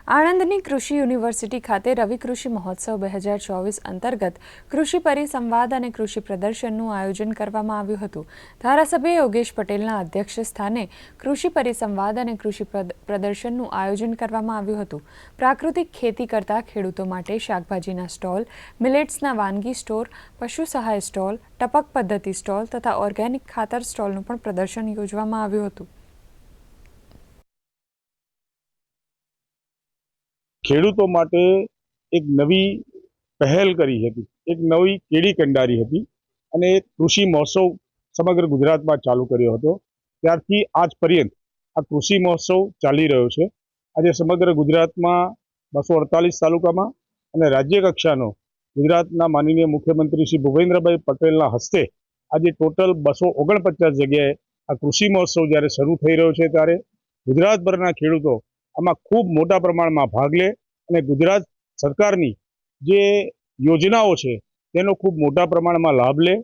આણંદની કૃષિ યુનિવર્સિટી ખાતે રવિ કૃષિ મહોત્સવ 2024 અંતર્ગત કૃષિ પરિસંવાદ અને કૃષિ પ્રદર્શનનું આયોજન કરવામાં આવ્યું હતું। ધારાસભ્ય યોગેશ પટેલના અધ્યક્ષ સ્થાને કૃષિ પરિસંવાદ અને કૃષિ પ્રદર્શનનું આયોજન કરવામાં આવ્યું હતું। પ્રાકૃતિક ખેતી કરતા ખેડૂતો માટે શાકભાજીના સ્ટોલ, મિલેટ્સના વાનગી સ્ટોર, પશુ સહાય સ્ટોલ, ટપક પદ્ધતિ સ્ટોલ તથા ઓર્ગેનિક ખાતર સ્ટોલનું પણ પ્રદર્શન યોજવામાં આવ્યું હતું। ખેડૂતો માટે એક નવી પહેલ કરી હતી, એક નવી કેડી કંડારી હતી અને કૃષિ મહોત્સવ સમગ્ર ગુજરાતમાં ચાલુ કર્યો હતો। ત્યારથી આજ પર્યંત આ કૃષિ મહોત્સવ ચાલી રહ્યો છે। આજે સમગ્ર ગુજરાતમાં 248 તાલુકામાં અને રાજ્ય કક્ષાનો ગુજરાતના માનનીય મુખ્યમંત્રી શ્રી ભૂપેન્દ્રભાઈ પટેલના હસ્તે આજે ટોટલ 249 જગ્યાએ આ કૃષિ મહોત્સવ જ્યારે શરૂ થઈ રહ્યો છે ત્યારે ગુજરાતભરના ખેડૂતો આમાં ખૂબ મોટા પ્રમાણમાં ભાગ લે અને ગુજરાત સરકારની જે યોજનાઓ છે તેનો ખૂબ મોટા પ્રમાણમાં લાભ લે।